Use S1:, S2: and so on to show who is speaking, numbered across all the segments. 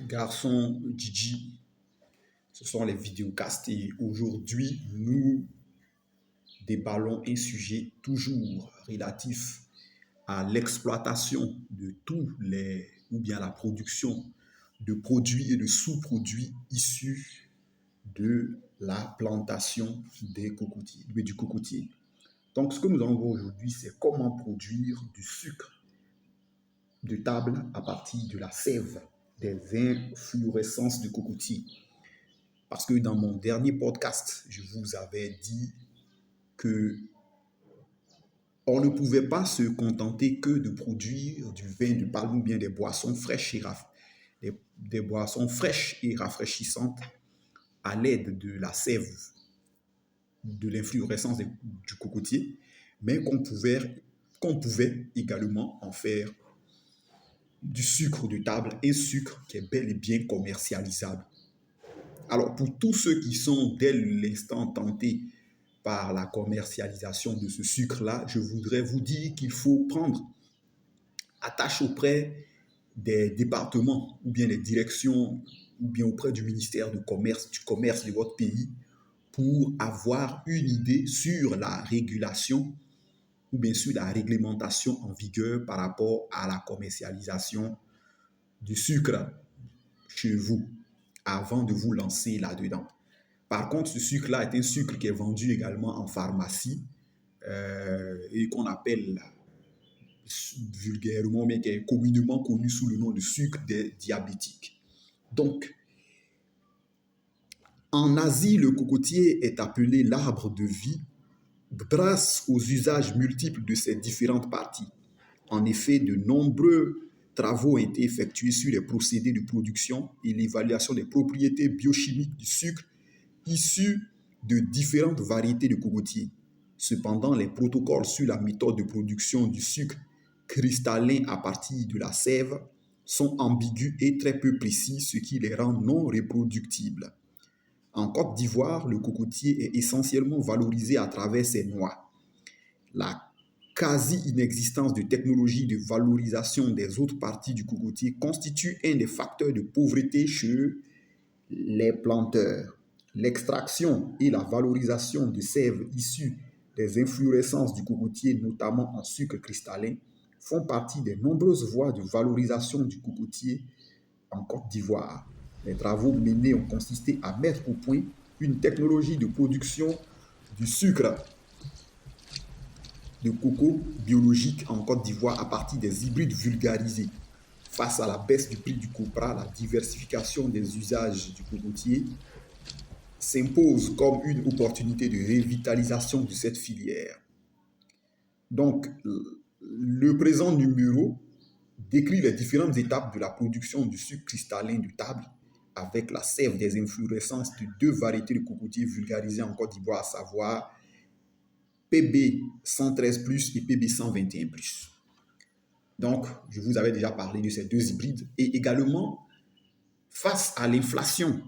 S1: Garçon Gigi, ce sont les vidéocasts et aujourd'hui nous déballons un sujet toujours relatif à l'exploitation de tous les ou bien la production de produits et de sous-produits issus de la plantation des cocotiers, du cocotier. Donc ce que nous allons voir aujourd'hui, c'est comment produire du sucre de table à partir de la sève des inflorescences de cocotier. Parce que dans mon dernier podcast, je vous avais dit que on ne pouvait pas se contenter que de produire du vin de palme ou bien des boissons fraîches des boissons fraîches et rafraîchissantes à l'aide de la sève de l'inflorescence du cocotier, mais qu'on pouvait également en faire du sucre de table, un sucre qui est bel et bien commercialisable. Alors, pour tous ceux qui sont dès l'instant tentés par la commercialisation de ce sucre-là, je voudrais vous dire qu'il faut prendre attache auprès des départements ou bien des directions ou bien auprès du ministère du commerce de votre pays pour avoir une idée sur la régulation ou bien sur la réglementation en vigueur par rapport à la commercialisation du sucre chez vous avant de vous lancer là-dedans. Par contre, ce sucre-là est un sucre qui est vendu également en pharmacie et qu'on appelle vulgairement, mais qui est communément connu sous le nom de sucre des diabétiques. Donc, en Asie, le cocotier est appelé l'arbre de vie grâce aux usages multiples de ses différentes parties. En effet, de nombreux travaux ont été effectués sur les procédés de production et l'évaluation des propriétés biochimiques du sucre issu de différentes variétés de cocotiers. Cependant, les protocoles sur la méthode de production du sucre cristallin à partir de la sève sont ambigus et très peu précis, ce qui les rend non reproductibles. En Côte d'Ivoire, le cocotier est essentiellement valorisé à travers ses noix. La quasi-inexistence de technologie de valorisation des autres parties du cocotier constitue un des facteurs de pauvreté chez les planteurs. L'extraction et la valorisation de sève issues des inflorescences du cocotier, notamment en sucre cristallin, font partie des nombreuses voies de valorisation du cocotier en Côte d'Ivoire. Les travaux menés ont consisté à mettre au point une technologie de production du sucre de coco biologique en Côte d'Ivoire à partir des hybrides vulgarisés. Face à la baisse du prix du copra, la diversification des usages du cocotier s'impose comme une opportunité de revitalisation de cette filière. Donc, le présent numéro décrit les différentes étapes de la production du sucre cristallin de table avec la sève des inflorescences de deux variétés de cocotiers vulgarisées en Côte d'Ivoire, à savoir PB 113+, et PB 121+. Donc, je vous avais déjà parlé de ces deux hybrides et également face à l'inflation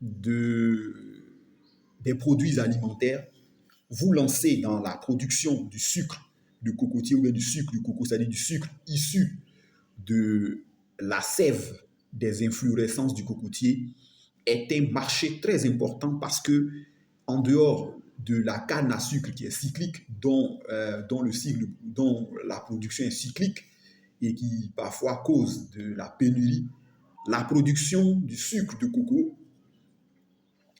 S1: des produits alimentaires, vous lancez dans la production du sucre de cocotier ou bien du sucre de coco, c'est-à-dire du sucre issu de la sève des inflorescences du cocotier, est un marché très important parce que en dehors de la canne à sucre qui est cyclique, dont la production est cyclique et qui parfois cause de la pénurie, la production du sucre de coco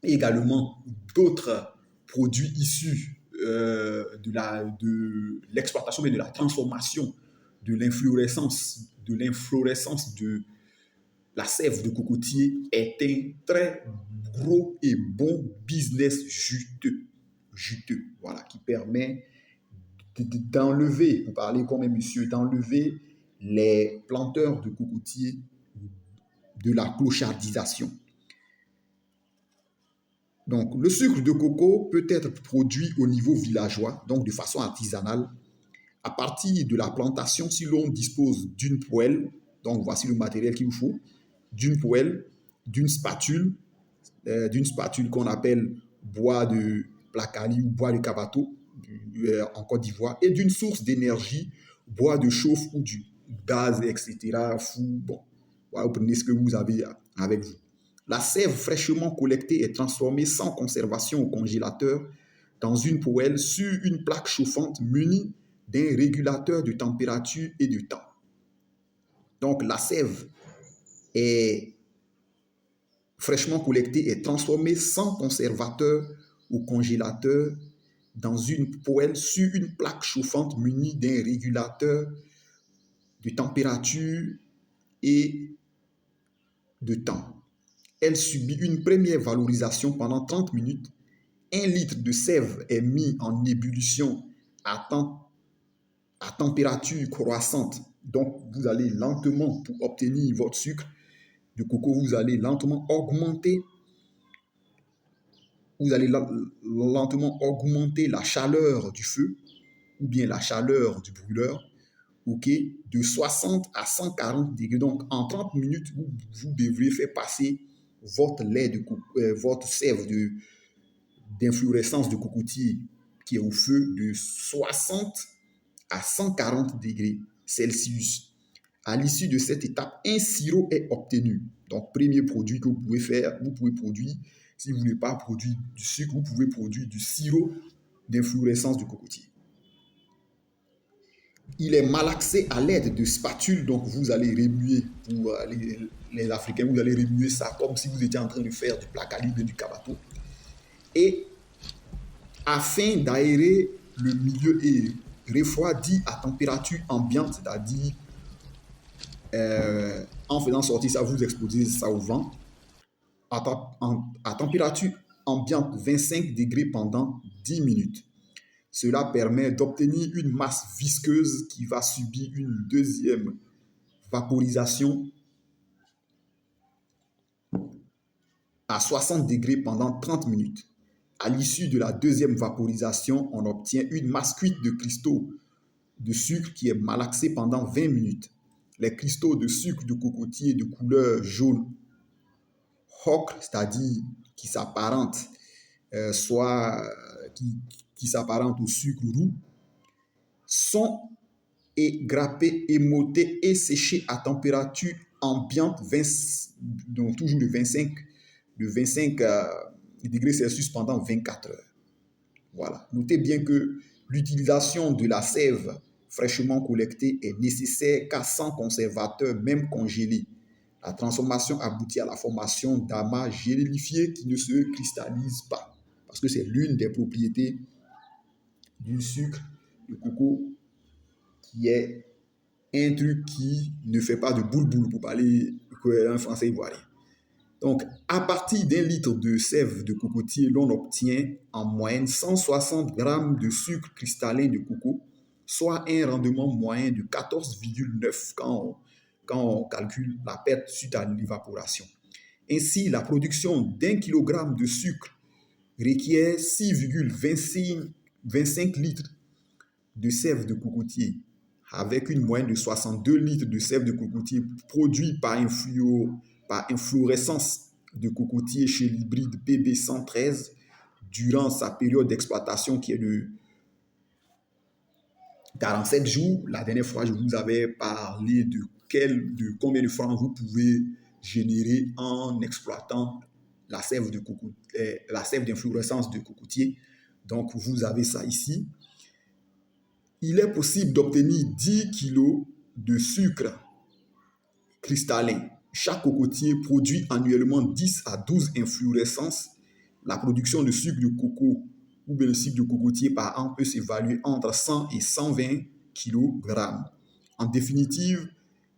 S1: et également d'autres produits issus de l'exploitation et de la transformation de l'inflorescence de la sève de cocotier est un très gros et bon business juteux, voilà, qui permet d'enlever, pour parler comme un monsieur, d'enlever les planteurs de cocotiers de la clochardisation. Donc, le sucre de coco peut être produit au niveau villageois, donc de façon artisanale, à partir de la plantation si l'on dispose d'une poêle. Donc, voici le matériel qu'il vous faut, d'une poêle, d'une spatule qu'on appelle bois de placali ou bois de cavato en Côte d'Ivoire, et d'une source d'énergie, bois de chauffe ou gaz, etc. Fou, bon, voilà, vous prenez ce que vous avez avec vous. La sève fraîchement collectée est transformée sans conservation au congélateur dans une poêle sur une plaque chauffante munie d'un régulateur de température et de temps. Donc, la sève est fraîchement collectée et transformée sans conservateur au congélateur dans une poêle sur une plaque chauffante munie d'un régulateur de température et de temps. Elle subit une première valorisation pendant 30 minutes. 1 litre de sève est mis en ébullition à température croissante. Donc, vous allez lentement, pour obtenir votre sucre de coco, vous allez lentement augmenter la chaleur du feu ou bien la chaleur du brûleur, ok, de 60 à 140 degrés. Donc, en 30 minutes, vous devrez faire passer votre lait votre sève d'inflorescence de cocotier qui est au feu de 60 à 140 degrés Celsius. À l'issue de cette étape, un sirop est obtenu. Donc, premier produit que vous pouvez faire, vous pouvez produire, si vous ne voulez pas produire du sucre, vous pouvez produire du sirop d'inflorescence de cocotier. Il est malaxé à l'aide de spatules, donc vous allez remuer, pour les Africains, vous allez remuer ça comme si vous étiez en train de faire du placali ou du kabato. Et afin d'aérer le milieu et refroidi à température ambiante, c'est-à-dire en faisant sortir ça, vous exposez ça au vent, à température ambiante 25 degrés pendant 10 minutes. Cela permet d'obtenir une masse visqueuse qui va subir une deuxième vaporisation à 60 degrés pendant 30 minutes. À l'issue de la deuxième vaporisation, on obtient une masse cuite de cristaux de sucre qui est malaxée pendant 20 minutes. Les cristaux de sucre de cocotier de couleur jaune ocre, c'est-à-dire qui s'apparentent qui s'apparentent au sucre roux, sont grappés, émautés et séchés à température ambiante, donc toujours de 25 degrés Celsius pendant 24 heures. Voilà. Notez bien que l'utilisation de la sève fraîchement collectée est nécessaire car sans conservateur, même congelé, la transformation aboutit à la formation d'amas gélifiés qui ne se cristallisent pas. Parce que c'est l'une des propriétés du sucre de coco qui est un truc qui ne fait pas de boule-boule pour parler un français ivoirien. Donc, à partir d'1 litre de sève de cocotier, l'on obtient en moyenne 160 grammes de sucre cristallin de coco, soit un rendement moyen de 14,9 quand on calcule la perte suite à l'évaporation. Ainsi, la production d'1 kg de sucre requiert 6,25 litres de sève de cocotier, avec une moyenne de 62 litres de sève de cocotier produit par inflorescence de cocotier chez l'hybride PB113 durant sa période d'exploitation qui est de 47 jours. La dernière fois, je vous avais parlé de combien de francs vous pouvez générer en exploitant la sève d'inflorescence de cocotier. Donc, vous avez ça ici. Il est possible d'obtenir 10 kg de sucre cristallin. Chaque cocotier produit annuellement 10 à 12 inflorescences. La production de sucre de coco ou bien le sucre de cocotier par an peut s'évaluer entre 100 et 120 kg. En définitive,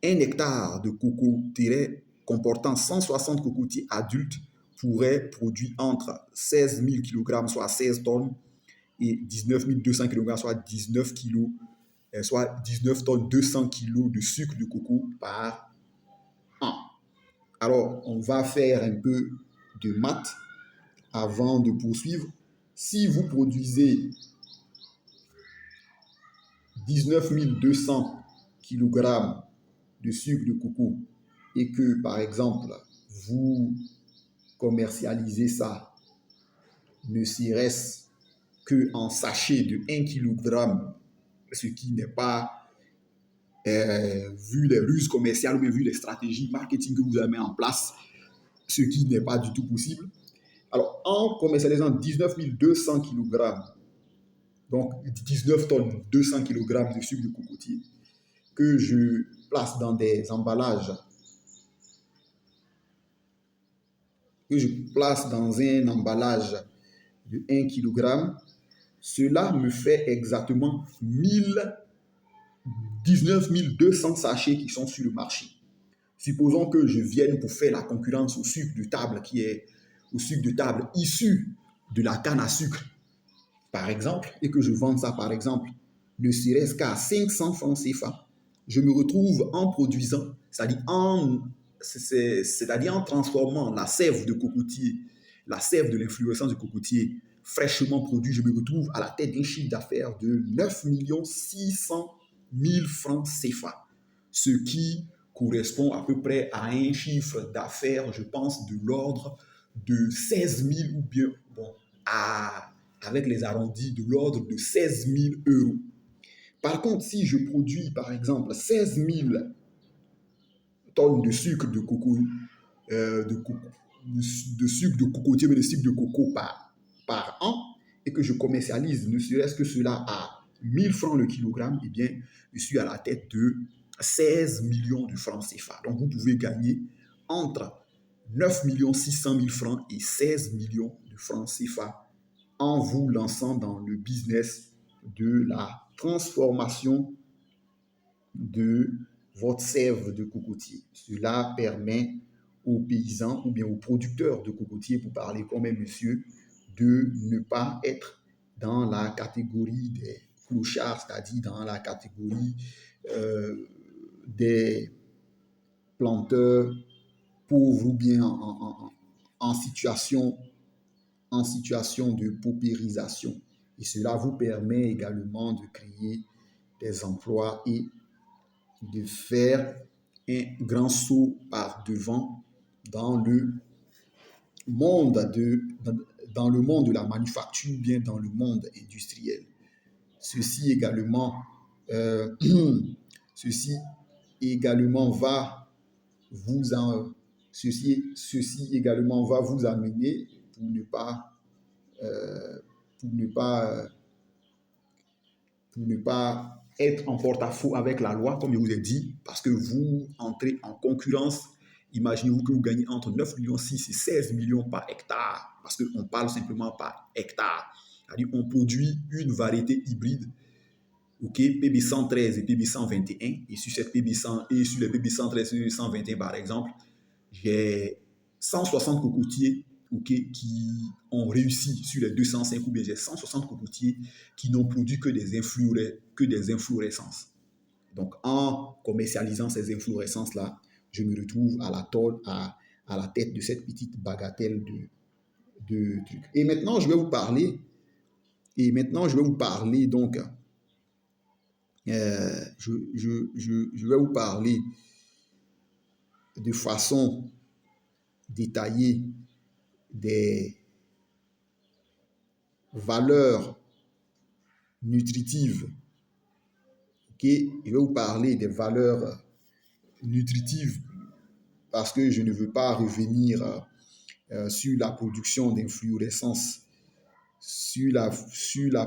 S1: un hectare de coco terrais comportant 160 cocotiers adultes pourrait produire entre 16 000 kg, soit 16 tonnes, et 19 200 kg, soit 19 tonnes 200 kg de sucre de coco par an. Alors, on va faire un peu de maths avant de poursuivre. Si vous produisez 19 200 kg de sucre de coco et que, par exemple, vous commercialisez ça, ne serait-ce qu'en sachet de 1 kg, ce qui n'est pas vu les ruses commerciales ou bien vu les stratégies marketing que vous avez mis en place, ce qui n'est pas du tout possible. Alors, en commercialisant 19 200 kg, donc 19 tonnes 200 kg de sucre de cocotier, que je place dans des emballages, que je place dans un emballage de 1 kg, cela me fait exactement 19 200 sachets qui sont sur le marché. Supposons que je vienne pour faire la concurrence au sucre de table au sucre de table issu de la canne à sucre, par exemple, et que je vende ça, par exemple, ne serait-ce qu'à 500 francs CFA. Je me retrouve en produisant, c'est-à-dire en transformant la sève de cocotier, la sève de l'inflorescence de cocotier fraîchement produit, je me retrouve à la tête d'un chiffre d'affaires de 9 600 000 francs CFA, ce qui correspond à peu près à un chiffre d'affaires, je pense, de l'ordre de 16 000 ou bien, bon, avec les arrondis, de l'ordre de 16 000 euros. Par contre, si je produis, par exemple, 16 000 tonnes de sucre de coco, de sucre de cocotier, mais de sucre de coco par an, et que je commercialise ne serait-ce que cela à 1000 francs le kilogramme, eh bien, je suis à la tête de 16 millions de francs CFA. Donc, vous pouvez gagner entre 9 600 000 francs et 16 millions de francs CFA en vous lançant dans le business de la transformation de votre sève de cocotier. Cela permet aux paysans ou bien aux producteurs de cocotiers, pour parler comme un monsieur, de ne pas être dans la catégorie des clochards, c'est-à-dire dans la catégorie des planteurs pauvres ou bien en situation de paupérisation. Et cela vous permet également de créer des emplois et de faire un grand saut par devant dans le monde de la manufacture, bien dans le monde industriel. Ceci également, ceci également va vous en, ceci également va vous amener pour ne pas être en porte-à-faux avec la loi, comme je vous ai dit, parce que vous entrez en concurrence. Imaginez-vous que vous gagnez entre 9 millions 6 et 16 millions par hectare, parce qu'on parle simplement par hectare. C'est-à-dire qu'on produit une variété hybride, ok, PB113 et PB121, et sur cette PB100 et sur les PB113 et PB121 par exemple, j'ai 160 cocotiers, okay, qui ont réussi sur les 205, ou bien j'ai 160 cocotiers qui n'ont produit que des inflorescences. Donc, en commercialisant ces inflorescences-là, je me retrouve à la tête de cette petite bagatelle de trucs. Et maintenant, je vais vous parler, donc, je vais vous parler de façon détaillée des valeurs nutritives. Okay? Je vais vous parler des valeurs nutritives parce que je ne veux pas revenir sur la production d'inflorescences, sur la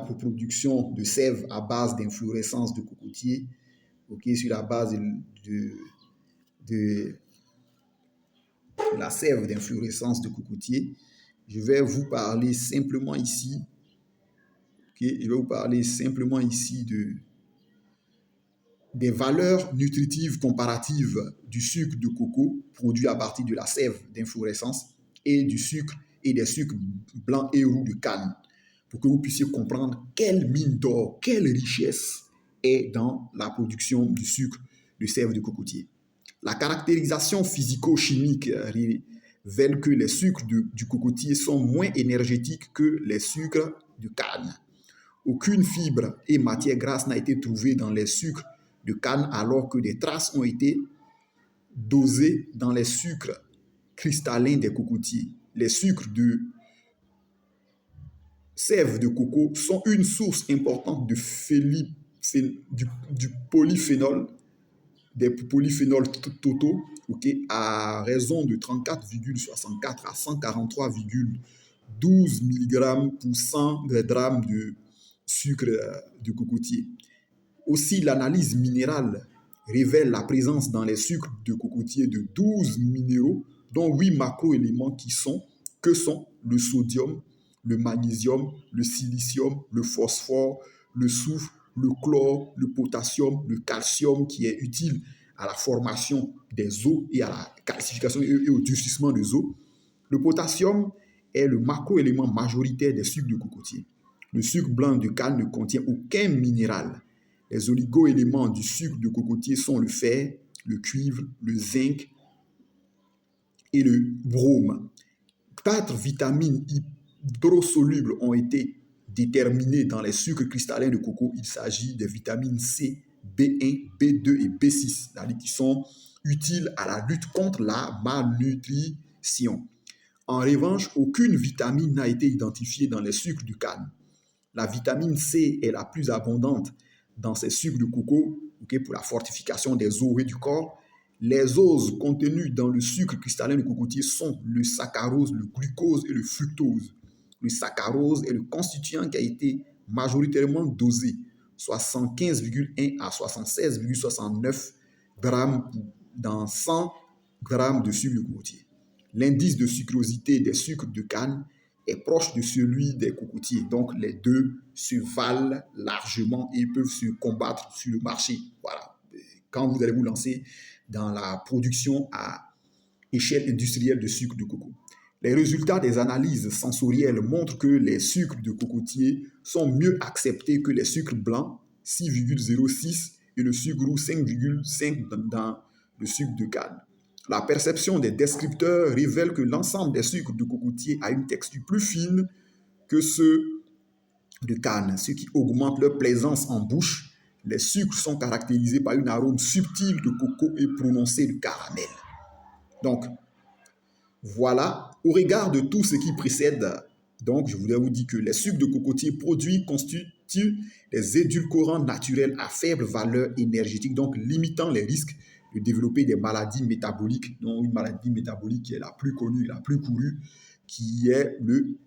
S1: production de sève à base d'inflorescences de cocotier, okay? Sur la base de la sève d'inflorescence de cocotier. Je vais vous parler simplement ici, okay? Je vais vous parler simplement ici des valeurs nutritives comparatives du sucre de coco produit à partir de la sève d'inflorescence et du sucre et des sucres blancs et roux de canne, pour que vous puissiez comprendre quelle mine d'or, quelle richesse est dans la production du sucre de sève de cocotier. La caractérisation physico-chimique révèle que les sucres du cocotier sont moins énergétiques que les sucres de canne. Aucune fibre et matière grasse n'a été trouvée dans les sucres de canne, alors que des traces ont été dosées dans les sucres cristallins des cocotiers. Les sucres de sève de coco sont une source importante de du polyphénol des polyphénols totaux, okay, à raison de 34,64 à 143,12 mg pour 100 g de sucre de cocotier. Aussi, l'analyse minérale révèle la présence dans les sucres de cocotier de 12 minéraux, dont 8 macroéléments que sont le sodium, le magnésium, le silicium, le phosphore, le soufre, le chlore, le potassium, le calcium, qui est utile à la formation des os et à la calcification et au durcissement des os. Le potassium est le macroélément majoritaire des sucres de cocotier. Le sucre blanc de canne ne contient aucun minéral. Les oligo-éléments du sucre de cocotier sont le fer, le cuivre, le zinc et le brome. 4 vitamines hydrosolubles ont été déterminées dans les sucres cristallins de coco. Il s'agit des vitamines C, B1, B2 et B6, qui sont utiles à la lutte contre la malnutrition. En revanche, aucune vitamine n'a été identifiée dans les sucres de canne. La vitamine C est la plus abondante dans ces sucres de coco, okay, pour la fortification des os et du corps. Les oses contenues dans le sucre cristallin de cocotier sont le saccharose, le glucose et le fructose. Le saccharose est le constituant qui a été majoritairement dosé, soit 115,1 à 76,69 grammes dans 100 grammes de sucre de cocotier. L'indice de sucrosité des sucres de canne est proche de celui des cocotiers. Donc, les deux se valent largement et peuvent se combattre sur le marché. Voilà. Quand vous allez vous lancer dans la production à échelle industrielle de sucre de coco. Les résultats des analyses sensorielles montrent que les sucres de cocotier sont mieux acceptés que les sucres blancs, 6,06, et le sucre roux, 5,5 dans le sucre de canne. La perception des descripteurs révèle que l'ensemble des sucres de cocotier a une texture plus fine que ceux de canne, ce qui augmente leur plaisance en bouche. Les sucres sont caractérisés par une arôme subtile de coco et prononcée de caramel. Donc, voilà, au regard de tout ce qui précède, donc je voulais vous dire que les sucres de cocotier produits constituent des édulcorants naturels à faible valeur énergétique, donc limitant les risques de développer des maladies métaboliques, dont une maladie métabolique qui est la plus connue, la plus courue, qui est le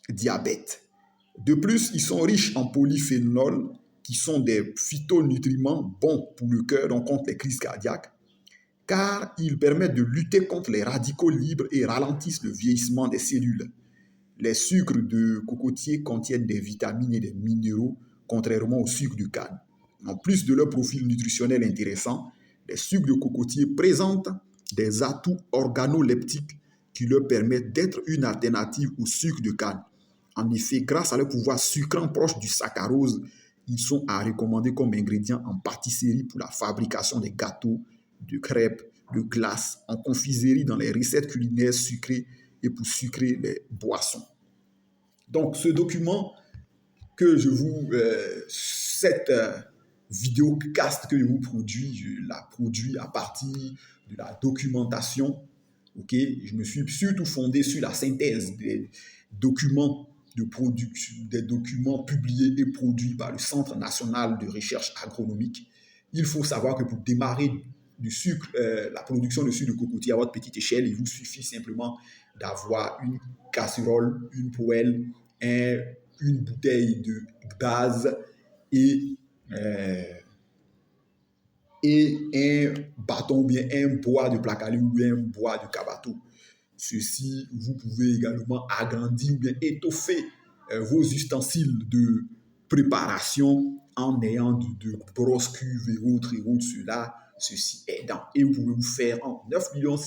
S1: diabète. De plus, ils sont riches en polyphénols, qui sont des phytonutriments bons pour le cœur, donc contre les crises cardiaques, car ils permettent de lutter contre les radicaux libres et ralentissent le vieillissement des cellules. Les sucres de cocotier contiennent des vitamines et des minéraux, contrairement aux sucres de canne. En plus de leur profil nutritionnel intéressant, les sucres de cocotier présentent des atouts organoleptiques qui leur permettent d'être une alternative aux sucres de canne. En effet, grâce à leur pouvoir sucrant proche du saccharose, ils sont à recommander comme ingrédients en pâtisserie pour la fabrication des gâteaux, de crêpes, de glaces, en confiserie dans les recettes culinaires sucrées et pour sucrer les boissons. Donc, ce document que je vous... cette vidéocast que je vous produis, je la produis à partir de la documentation. Okay? Je me suis surtout fondé sur la synthèse des documents de production, des documents publiés et produits par le Centre national de recherche agronomique. Il faut savoir que pour démarrer du sucre, la production de sucre de cocotier à votre petite échelle, il vous suffit simplement d'avoir une casserole, une poêle, une bouteille de gaz et un bâton ou bien un bois de placali ou bien un bois de cabato. Ceci, vous pouvez également agrandir ou bien étoffer vos ustensiles de préparation en ayant de grosses cuves et autres cela, ceci aidant. Et vous pouvez vous faire en 9,6 millions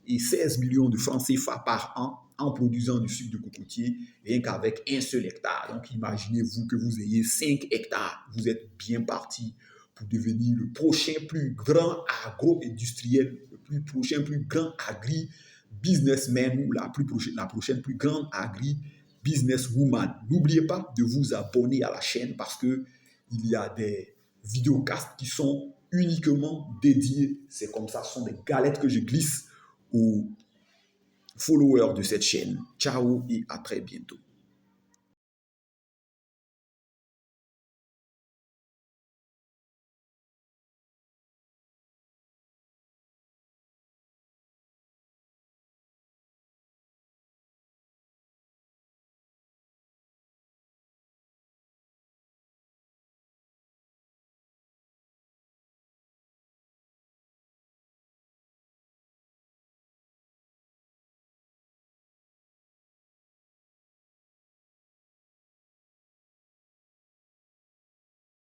S1: et 16 millions de francs CFA par an en produisant du sucre de cocotier, rien qu'avec un seul hectare. Donc imaginez-vous que vous ayez 5 hectares, vous êtes bien parti pour devenir le prochain plus grand agro-industriel, le prochain plus grand agri-businessman ou la prochaine plus grande agri-businesswoman. N'oubliez pas de vous abonner à la chaîne parce qu'il y a des vidéocasts qui sont uniquement dédiés. C'est comme ça, ce sont des galettes que je glisse aux followers de cette chaîne. Ciao et à très bientôt.